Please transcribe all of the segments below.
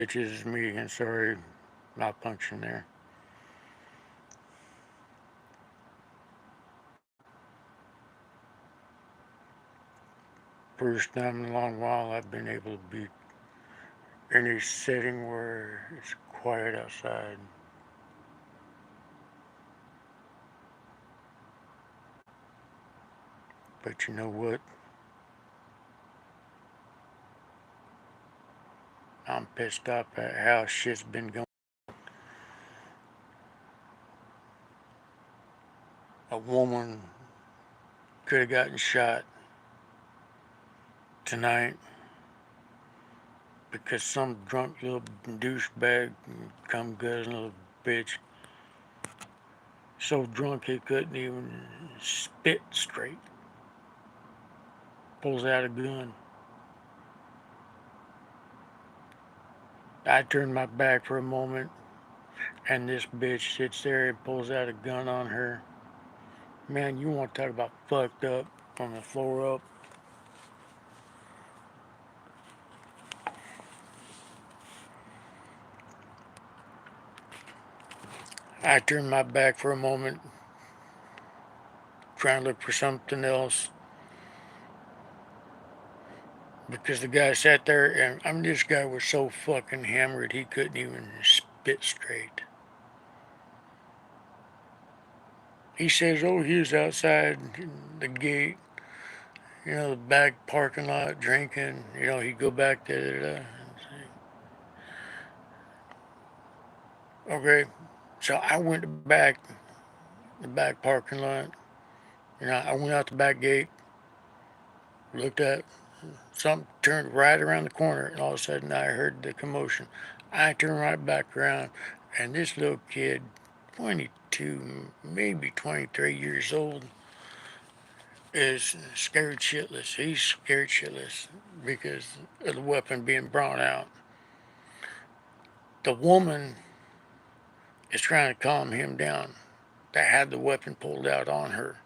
bitches, it's me again. Sorry, malfunction there. First time in a long while I've been able to be in a setting where it's quiet outside. But you know what? I'm pissed off at how shit's been going. A woman could have gotten shot tonight because some drunk little douchebag, come guzzling little bitch, so drunk he couldn't even spit straight, pulls out a gun. I turned my back for a moment, and this bitch sits there and pulls out a gun on her. Man, you want to talk about fucked up from the floor up? I turned my back for a moment, trying to look for something else, because the guy sat there, and this guy was so fucking hammered he couldn't even spit straight. He says, oh, he was outside the gate, the back parking lot drinking. He'd go back there. Okay, so I went back, the back parking lot. I went out the back gate, looked at something, turned right around the corner, and all of a sudden I heard the commotion. I turned right back around, and this little kid, 22, maybe 23 years old, is scared shitless. He's scared shitless because of the weapon being brought out. The woman is trying to calm him down that had the weapon pulled out on her.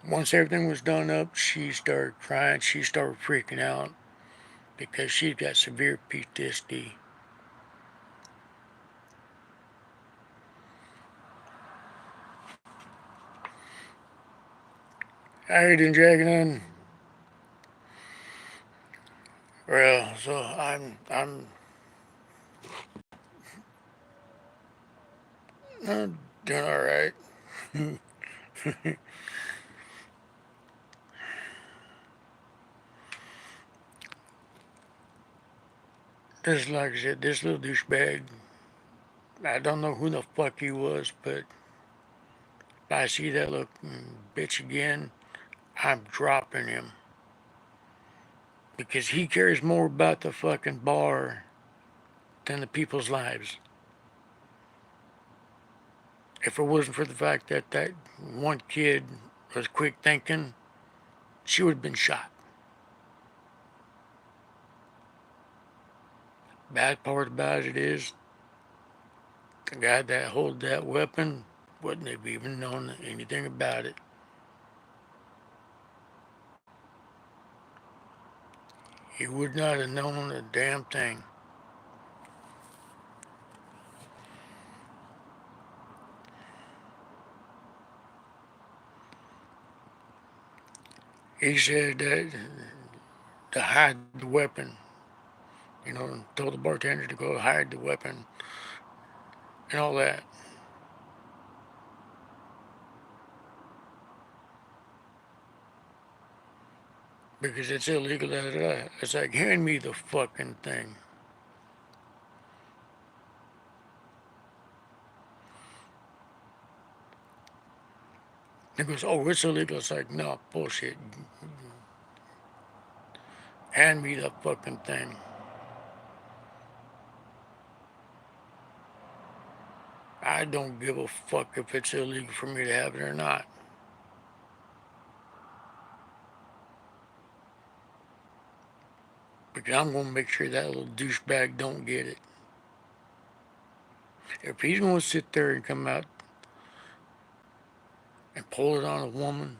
Once everything was done up, she started crying. She started freaking out because she's got severe PTSD. How you doing, Dragon? Well, so I'm doing all right. Just like I said, this little douchebag. I don't know who the fuck he was, but if I see that little bitch again, I'm dropping him because he cares more about the fucking bar than the people's lives. If it wasn't for the fact that that one kid was quick thinking, she would have been shot. Bad part about it is the guy that held that weapon wouldn't have even known anything about it. He would not have known a damn thing. He said that to hide the weapon, told the bartender to go hide the weapon and all that. Because it's illegal. Da, da, da. It's like, hand me the fucking thing. He goes, oh, it's illegal. It's like, no, bullshit. Hand me the fucking thing. I don't give a fuck if it's illegal for me to have it or not. Because I'm going to make sure that little douchebag don't get it. If he's going to sit there and come out and pull it on a woman,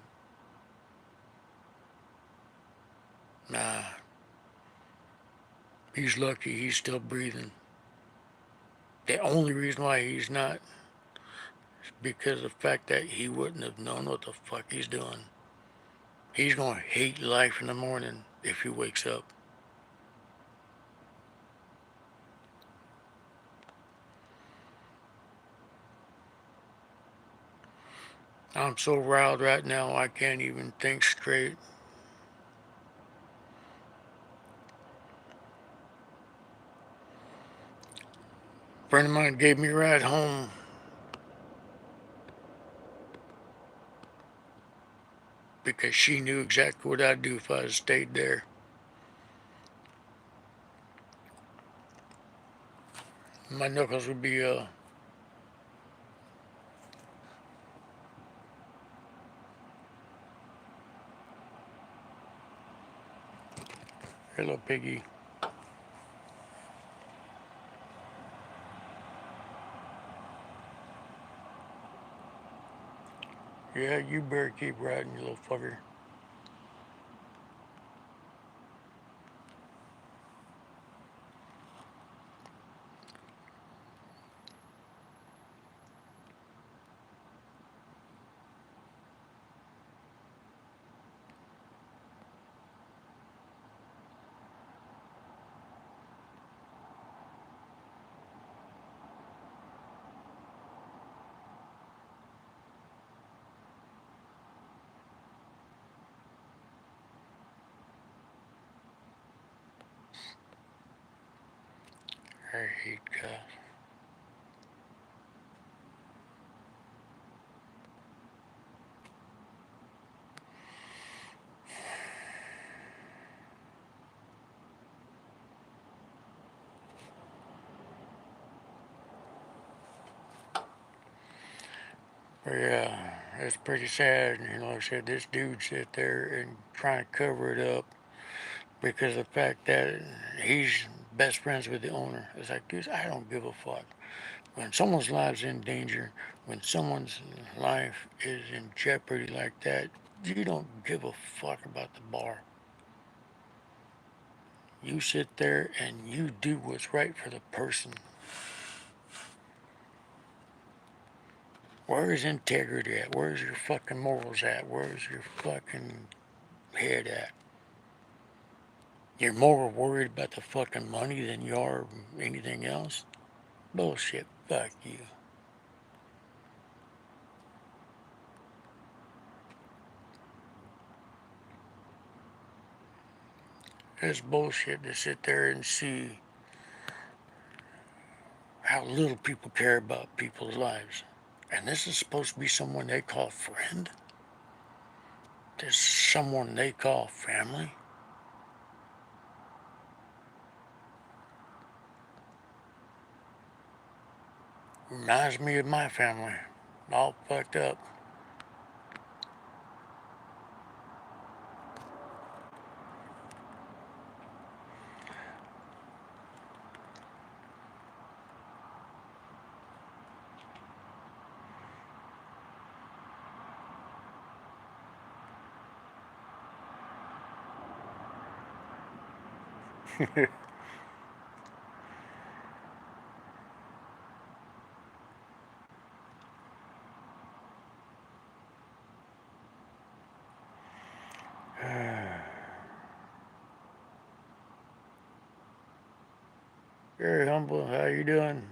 nah, He's lucky he's still breathing. The only reason why he's not is because of the fact that he wouldn't have known what the fuck he's doing. He's going to hate life in the morning if he wakes up. I'm so riled right now I can't even think straight. A friend of mine gave me a ride home because she knew exactly what I'd do if I had stayed there. My knuckles would be hello piggy. Yeah, you better keep riding, you little fucker. I hate cops. But yeah, it's pretty sad. Like I said, this dude sit there and trying to cover it up because of the fact that he's best friends with the owner. It's like, dude, I don't give a fuck. When someone's life's in danger, when someone's life is in jeopardy like that, you don't give a fuck about the bar. You sit there and you do what's right for the person. Where's integrity at? Where's your fucking morals at? Where's your fucking head at? You're more worried about the fucking money than you are anything else? Bullshit. Fuck you. It's bullshit to sit there and see how little people care about people's lives. And this is supposed to be someone they call friend? This is someone they call family? Reminds me of my family. All fucked up. Very humble. How you doing?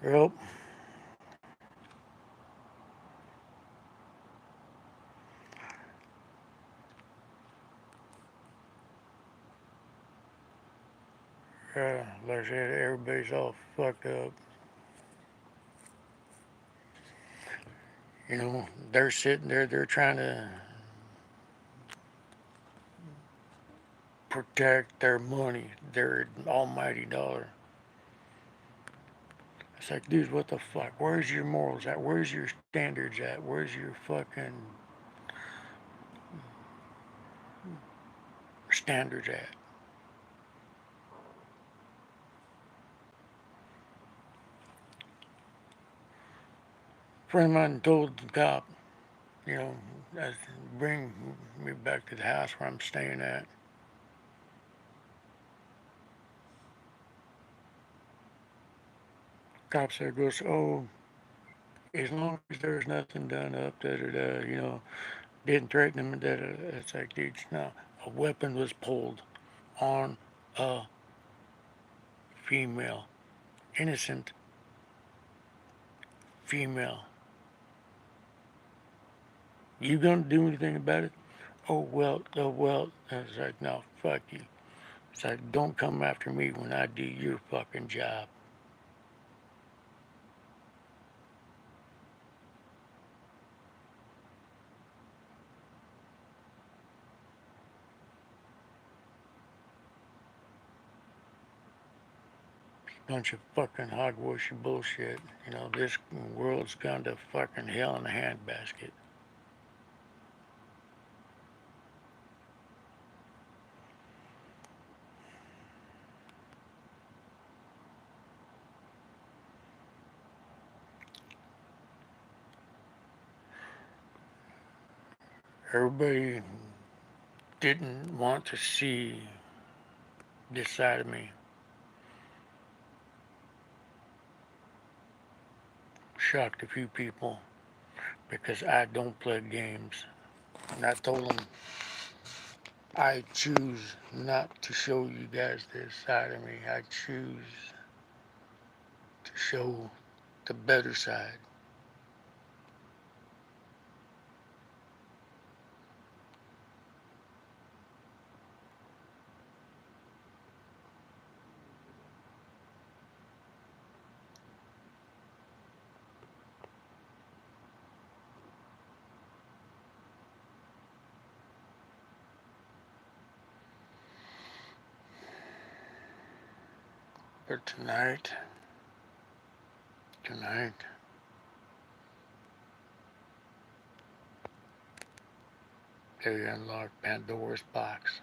Yep. Like I said, everybody's all fucked up. They're sitting there, they're trying to protect their money, their almighty dollar. It's like, dude, what the fuck? Where's your morals at? Where's your standards at? Where's your fucking standards at? friend of mine told the cop, you know, bring me back to the house where I'm staying at. Cop said, goes, oh, as long as there's nothing done up, da da da, didn't threaten him, da da da. It's like, dude, no, a weapon was pulled on a female, innocent female. You gonna do anything about it? Oh well. I was like, no, fuck you. It's like, don't come after me when I do your fucking job. Bunch of fucking hogwashy bullshit. This world's gone to fucking hell in a handbasket. Everybody didn't want to see this side of me. Shocked a few people because I don't play games. And I told them I choose not to show you guys this side of me. I choose to show the better side. But tonight, they unlocked Pandora's box.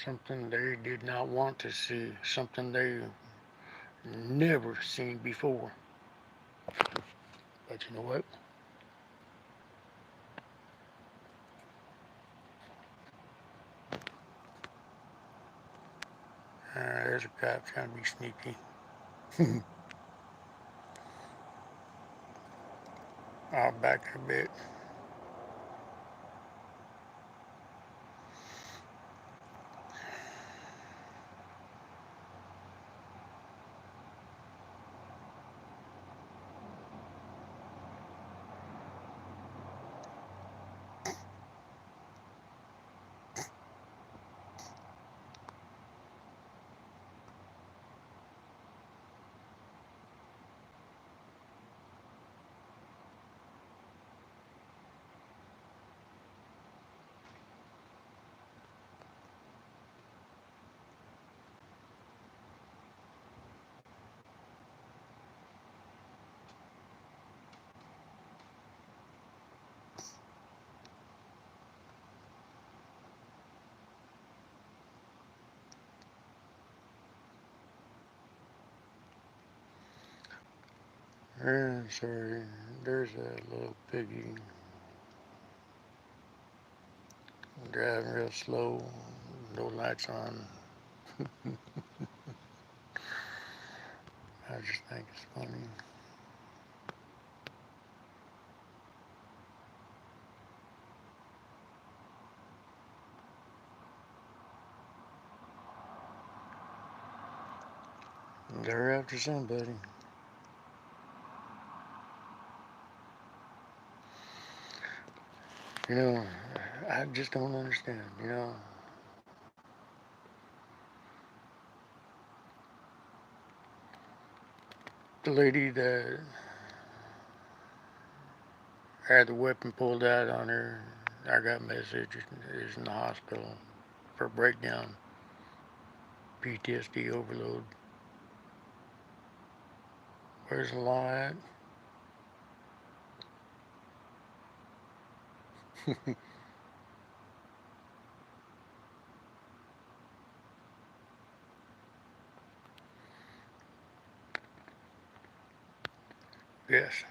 Something they did not want to see. Something they never seen before. But you know what? There's a cop trying to be sneaky. I'll back a bit. Sorry, there's a little piggy driving real slow, no lights on. I just think it's funny. They're after somebody. You know, I just don't understand. The lady that had the weapon pulled out on her, I got a message, is in the hospital for breakdown PTSD overload. Where's the law at? Yes,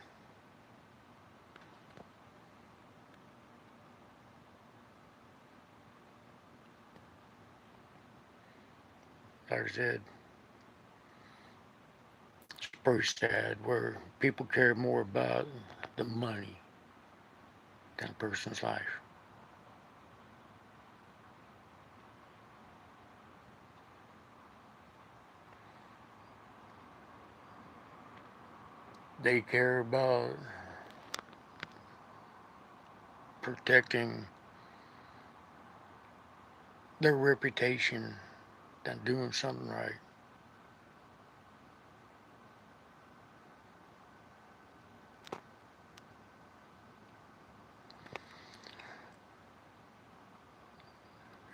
like I said, it's pretty sad where people care more about the money than a person's life. They care about protecting their reputation than doing something right.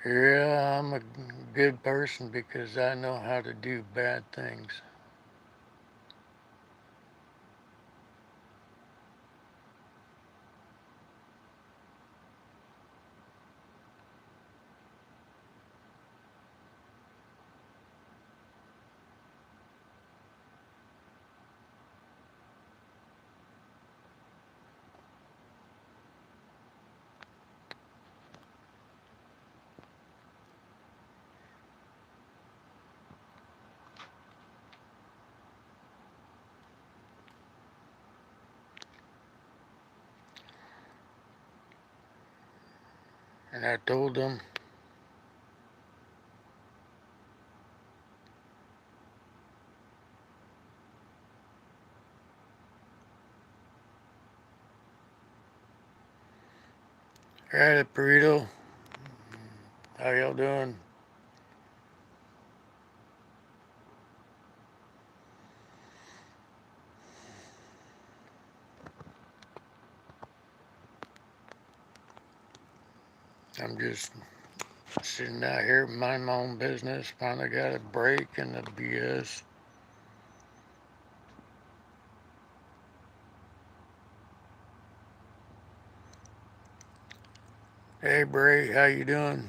Yeah, I'm a good person because I know how to do bad things. And I told them, "Hey, burrito, how y'all doing?" I'm just sitting out here, mind my own business. Finally got a break in the BS. Hey, Bray, how you doing?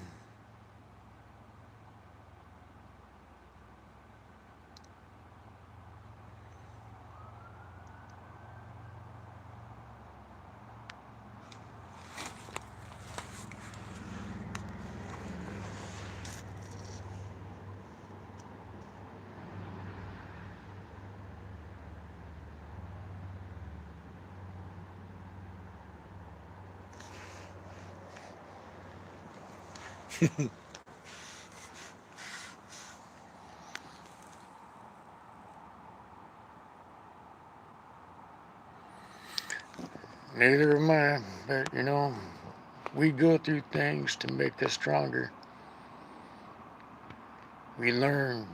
Neither am I, but we go through things to make us stronger. We learn.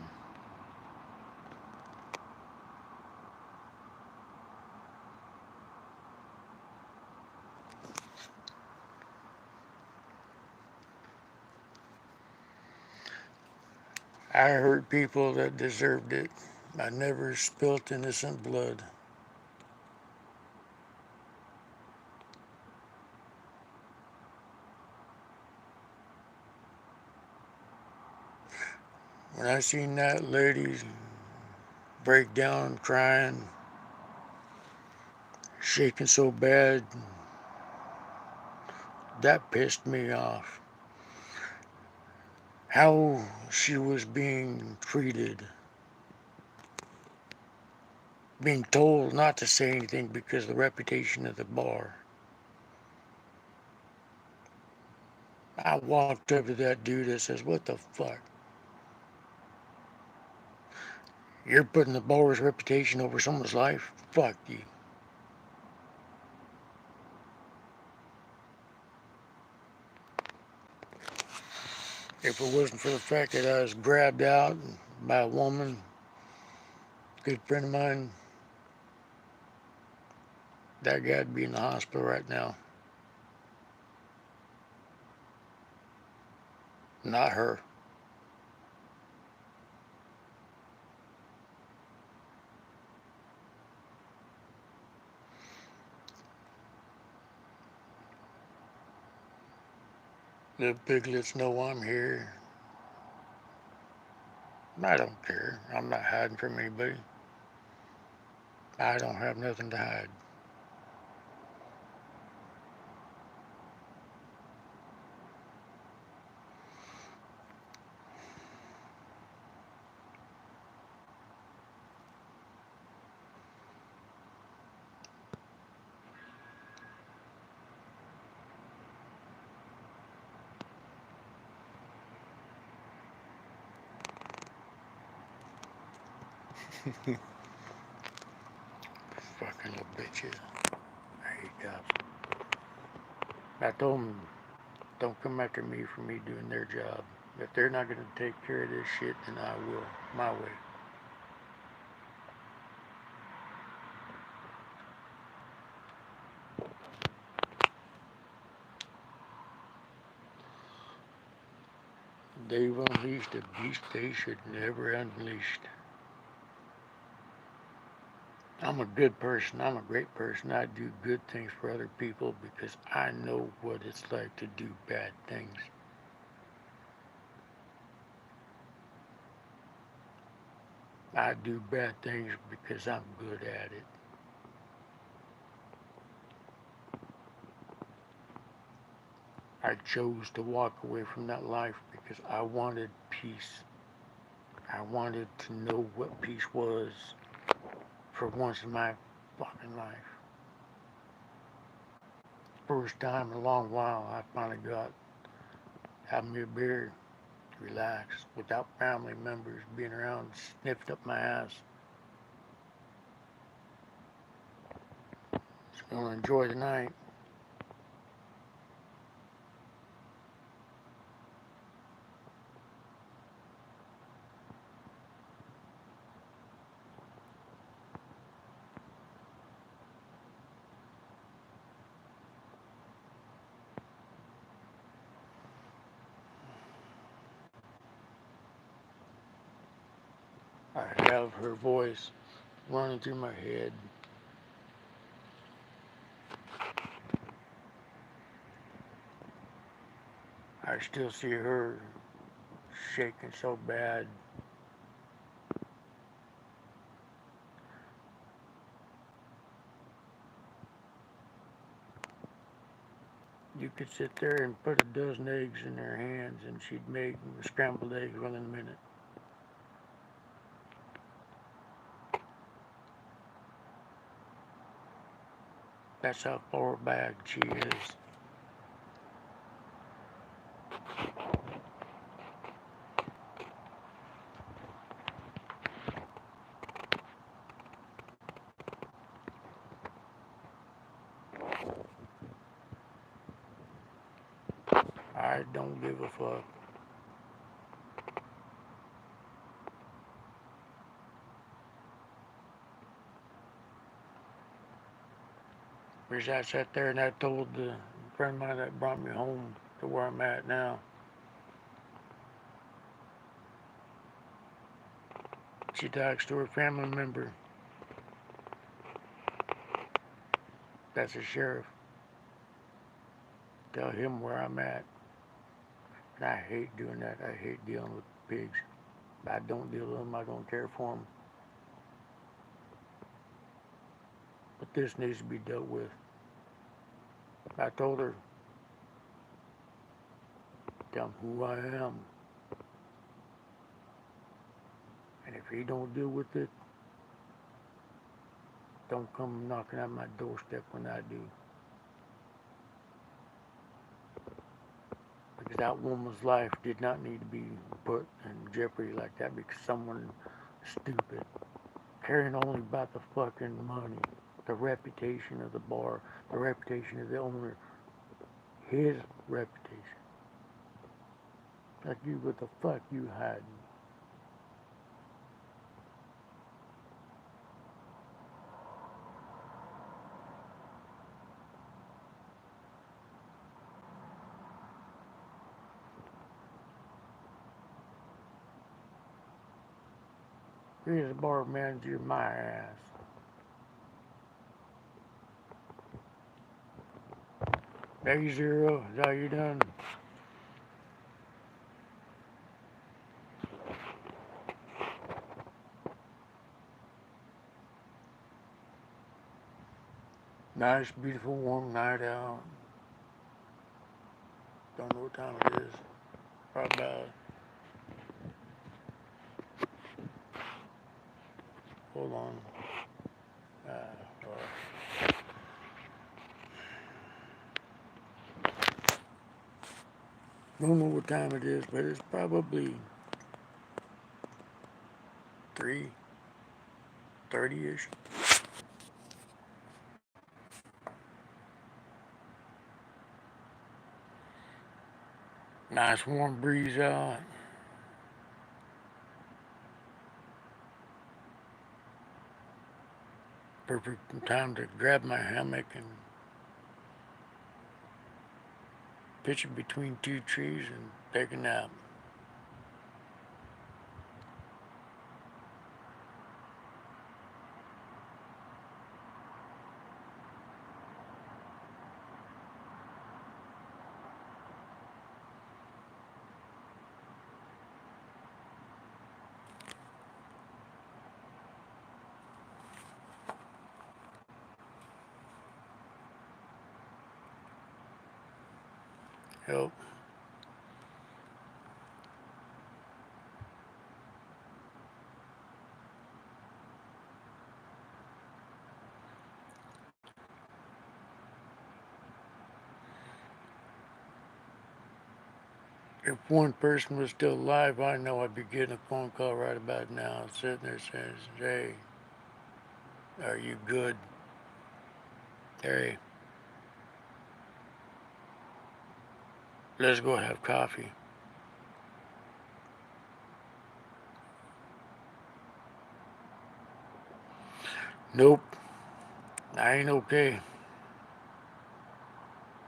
I hurt people that deserved it. I never spilt innocent blood. When I seen that lady break down crying, shaking so bad, that pissed me off. How she was being treated, being told not to say anything because of the reputation of the bar. I walked up to that dude and says, "What the fuck? You're putting the bar's reputation over someone's life? Fuck you." If it wasn't for the fact that I was grabbed out by a woman, good friend of mine, that guy'd be in the hospital right now. Not her. The piglets know I'm here. I don't care. I'm not hiding from anybody. I don't have nothing to hide. Fucking little bitches. I hate cops. I told them, don't come after me for me doing their job. If they're not going to take care of this shit, then I will. My way. They've unleashed a beast they should never unleashed. I'm a good person. I'm a great person. I do good things for other people because I know what it's like to do bad things. I do bad things because I'm good at it. I chose to walk away from that life because I wanted peace. I wanted to know what peace was for once in my fucking life. First time in a long while, I finally got having me a beer, relax, without family members being around, sniffed up my ass. Just gonna enjoy the night. I have her voice running through my head. I still see her shaking so bad. You could sit there and put a dozen eggs in her hands and she'd make scrambled eggs within a minute. That's how far back she is. I don't give a fuck. Because I sat there and I told the friend of mine that brought me home to where I'm at now. She talks to her family member. That's a sheriff. Tell him where I'm at. And I hate doing that. I hate dealing with pigs. I don't deal with them. I don't care for them. But this needs to be dealt with. I told her, tell him who I am. And if he don't deal with it, don't come knocking at my doorstep when I do. Because that woman's life did not need to be put in jeopardy like that because someone stupid, caring only about the fucking money, the reputation of the bar, the reputation of the owner, his reputation. Like you, what the fuck you hiding? Here's the bar manager, my ass. Hey, Zero, is that you done? Nice, beautiful, warm night out. Don't know what time it is. Probably about, hold on. Uh, don't know what time it is, but it's probably 3:30ish. Nice warm breeze out. Perfect time to grab my hammock and pitch it between two trees and take a nap. Help. If one person was still alive, I know I'd be getting a phone call right about now, sitting there saying, "Hey, are you good? Hey, let's go have coffee." Nope, I ain't okay.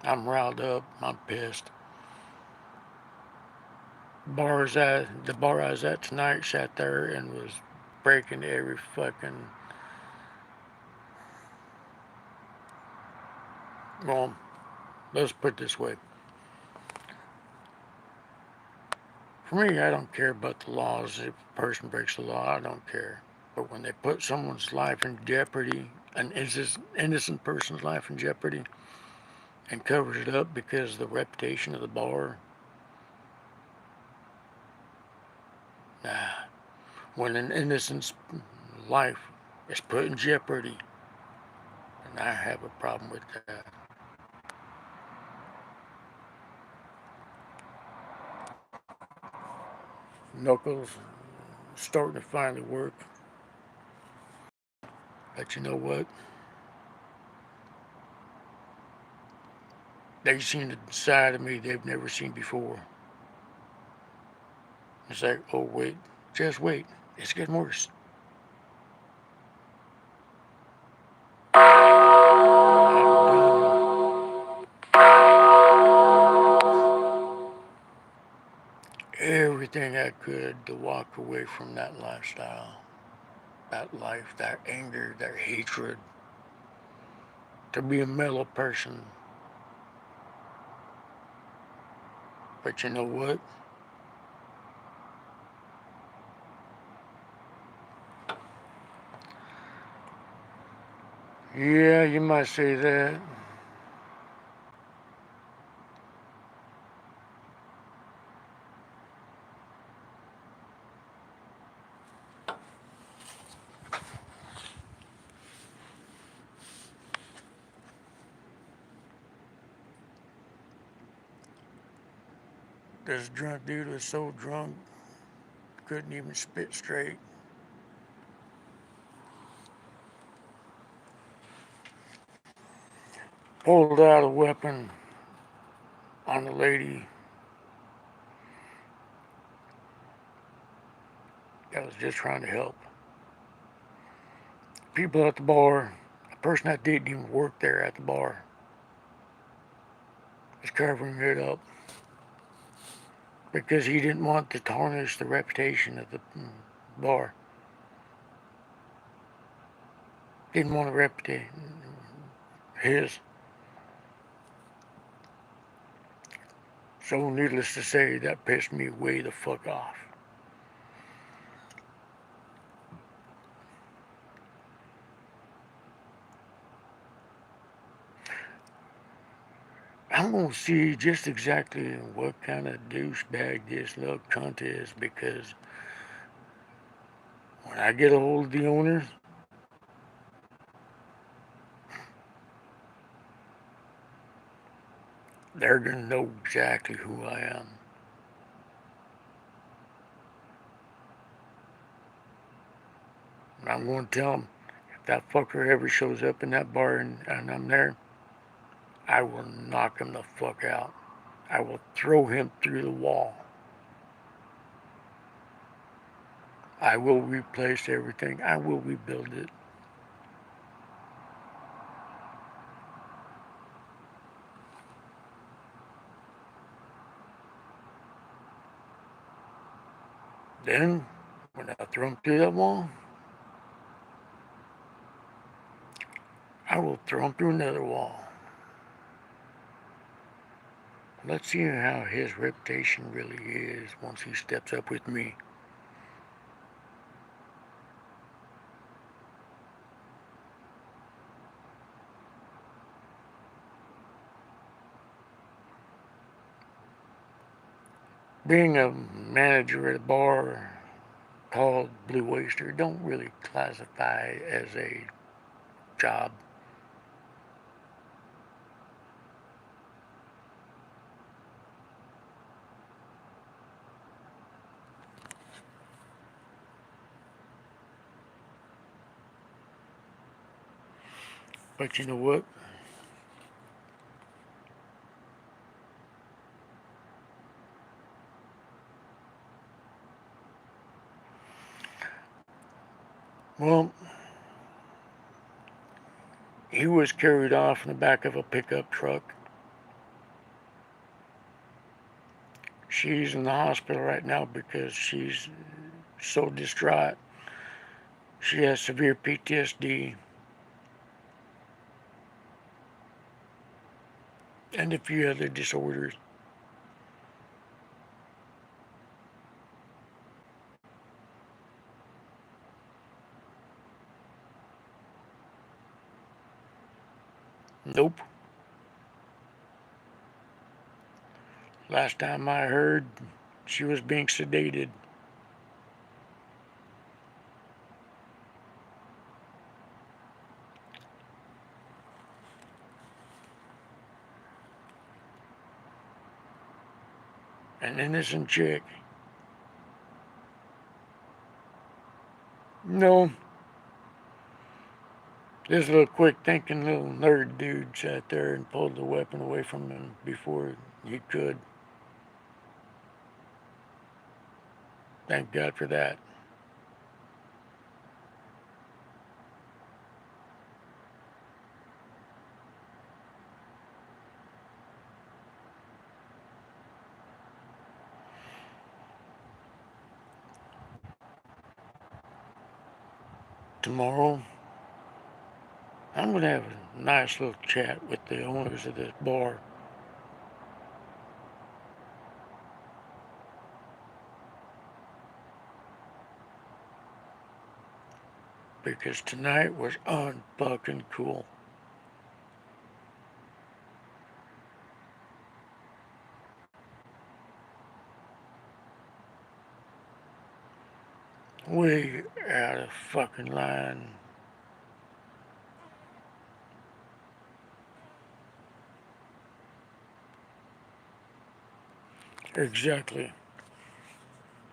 I'm riled up. I'm pissed. The bar I was at tonight sat there and was breaking every fucking. Well, let's put it this way. For me, I don't care about the laws. If a person breaks the law, I don't care. But when they put someone's life in jeopardy, an innocent person's life in jeopardy, and covers it up because of the reputation of the bar, nah. When an innocent's life is put in jeopardy, then I have a problem with that. Knuckles starting to finally work. But you know what? They've seen a side of me they've never seen before. It's like, oh wait, just wait. It's getting worse. Everything I could to walk away from that lifestyle, that life, that anger, that hatred, to be a mellow person. But you know what? Yeah, you might say that. This drunk dude was so drunk, couldn't even spit straight. Pulled out a weapon on the lady that was just trying to help. People at the bar, a person that didn't even work there at the bar, was covering it up because he didn't want to tarnish the reputation of the bar. Didn't want to reputate his. So, needless to say, that pissed me way the fuck off. I'm gonna see just exactly what kind of douchebag this little cunt is, because when I get a hold of the owners, they're gonna know exactly who I am. And I'm gonna tell them, if that fucker ever shows up in that bar and I'm there, I will knock him the fuck out. I will throw him through the wall. I will replace everything. I will rebuild it. Then, when I throw him through that wall, I will throw him through another wall. Let's see how his reputation really is once he steps up with me. Being a manager at a bar called Blue Oyster don't really classify as a job. But you know what? Well, he was carried off in the back of a pickup truck. She's in the hospital right now because she's so distraught. She has severe PTSD and a few other disorders. Nope. Last time I heard, she was being sedated. An innocent chick. No, this little quick thinking little nerd dude sat there and pulled the weapon away from him before he could. Thank God for that. Tomorrow, I'm going to have a nice little chat with the owners of this bar. Because tonight was unfucking cool. Way out of fucking line. Exactly.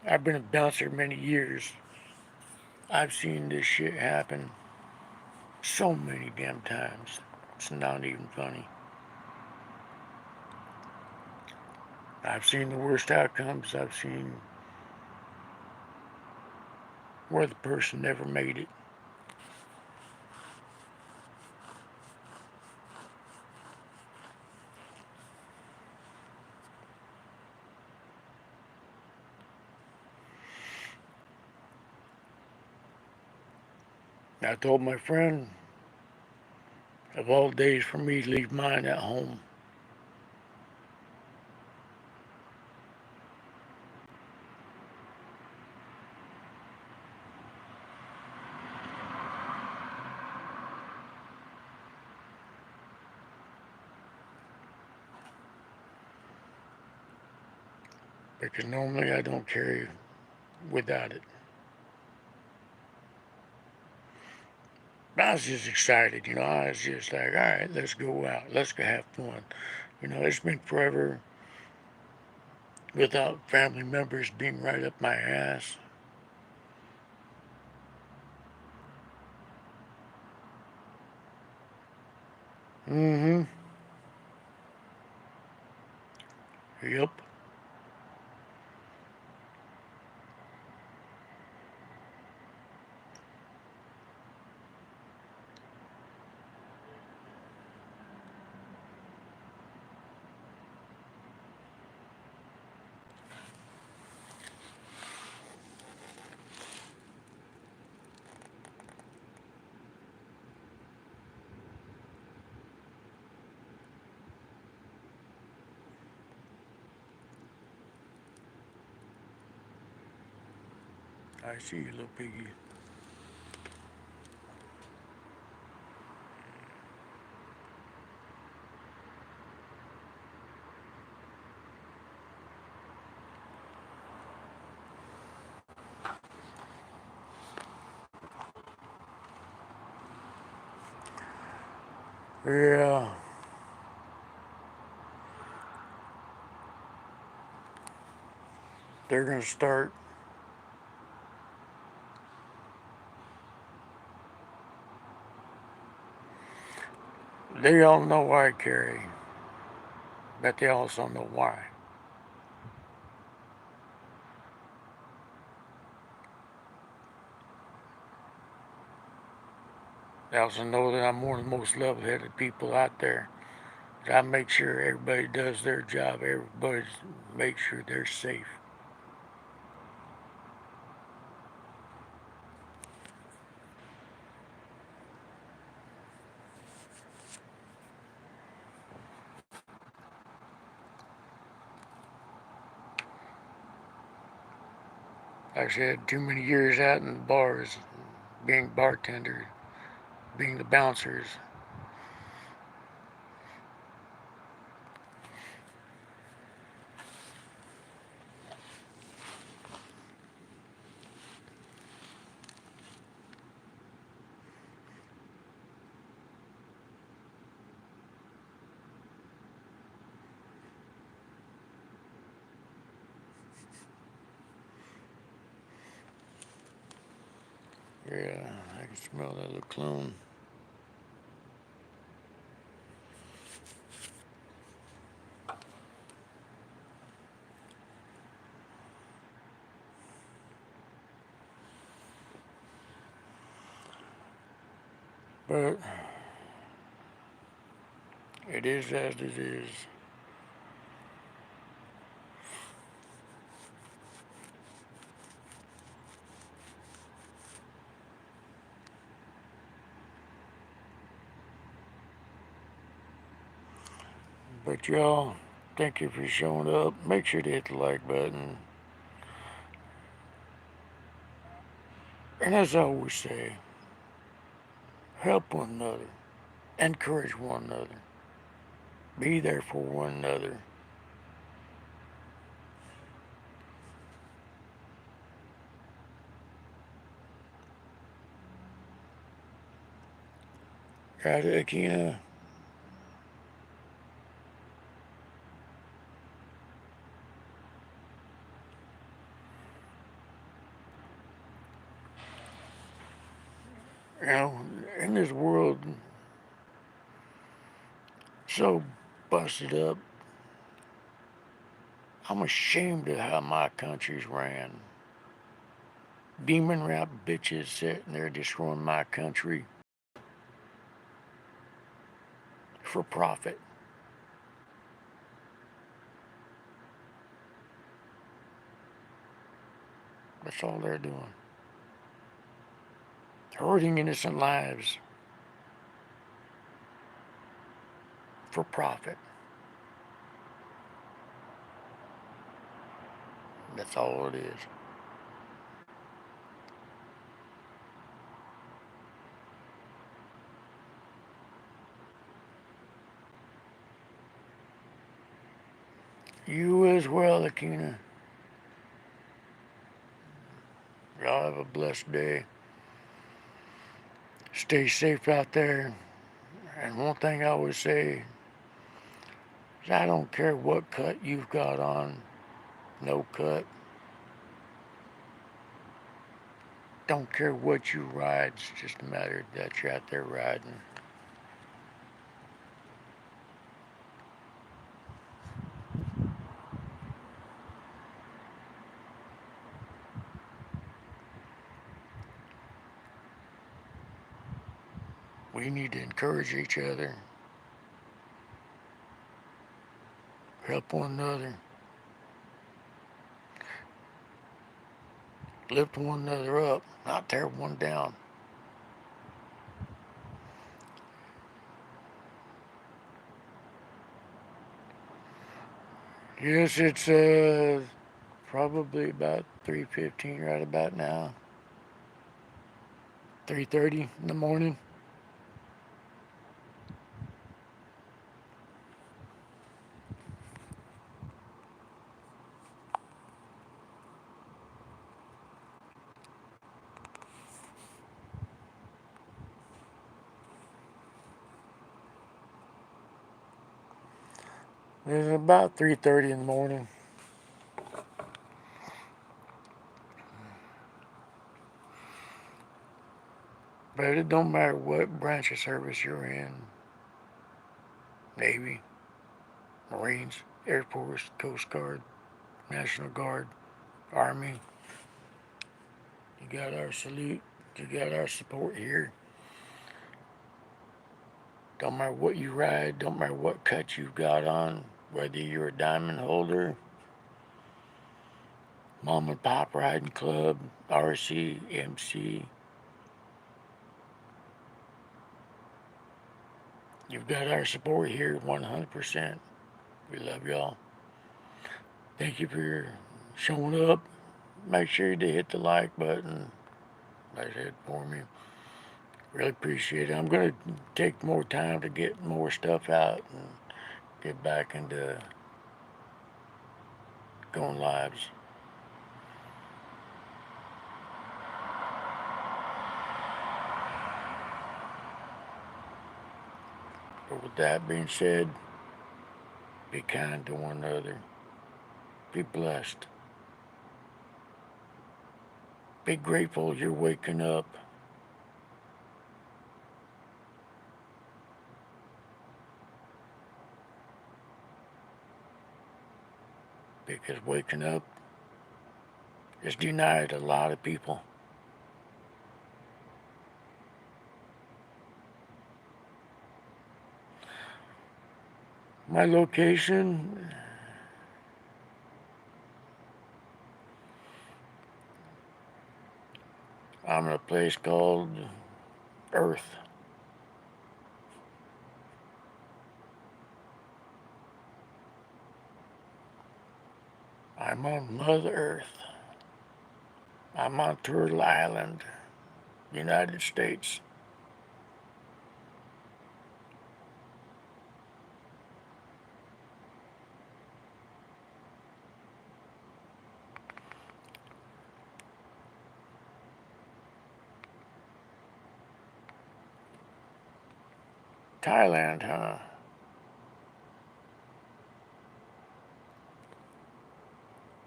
I've been a bouncer many years. I've seen this shit happen so many damn times. It's not even funny. I've seen the worst outcomes. I've seen where the person never made it. I told my friend, of all days for me to leave mine at home. because normally I don't carry without it. But I was just excited, I was just like, all right, let's go out, let's go have fun. It's been forever without family members being right up my ass. Mm-hmm. Yep. I see you, little piggy. Yeah, they're gonna start. They all know I carry, but they also know why. They also know that I'm one of the most level-headed people out there. I make sure everybody does their job. Everybody makes sure they're safe. I said too many years out in the bars, being bartender, being the bouncers. Yeah, I can smell that little clone. But it is as it is. But y'all, thank you for showing up. Make sure to hit the like button. And as I always say, help one another, encourage one another, be there for one another. Got it, Akina? In this world so busted up, I'm ashamed of how my country's ran. Demon rap bitches sitting there destroying my country for profit. That's all they're doing. Hurting innocent lives for profit. That's all it is. You as well, Akina. Y'all have a blessed day. Stay safe out there. And one thing I always say is I don't care what cut you've got on, no cut. Don't care what you ride, it's just a matter that you're out there riding. We need to encourage each other, help one another, lift one another up, not tear one down. Yes, it's probably about 3:15 right about now. 3:30 in the morning. It's about 3:30 in the morning. But it don't matter what branch of service you're in. Navy, Marines, Air Force, Coast Guard, National Guard, Army. You got our salute. You got our support here. Don't matter what you ride, don't matter what cut you've got on, whether you're a diamond holder, mom and pop riding club, RC, MC. You've got our support here 100%. We love y'all. Thank you for showing up. Make sure to hit the like button, like I said, for me. Really appreciate it. I'm going to take more time to get more stuff out and get back into going lives. But with that being said, be kind to one another. Be blessed. Be grateful you're waking up. Because waking up is denied a lot of people. My location, I'm in a place called Earth. I'm on Mother Earth. I'm on Turtle Island, United States. Thailand, huh?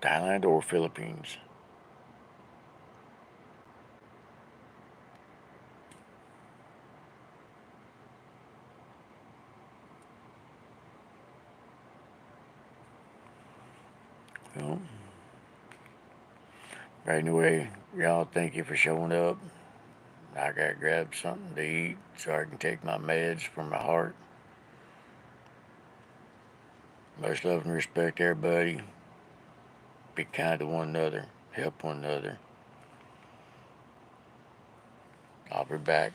Thailand or Philippines? Well, anyway, y'all, thank you for showing up. I gotta grab something to eat so I can take my meds for my heart. Much love and respect, everybody. Be kind to one another. Help one another. I'll be back.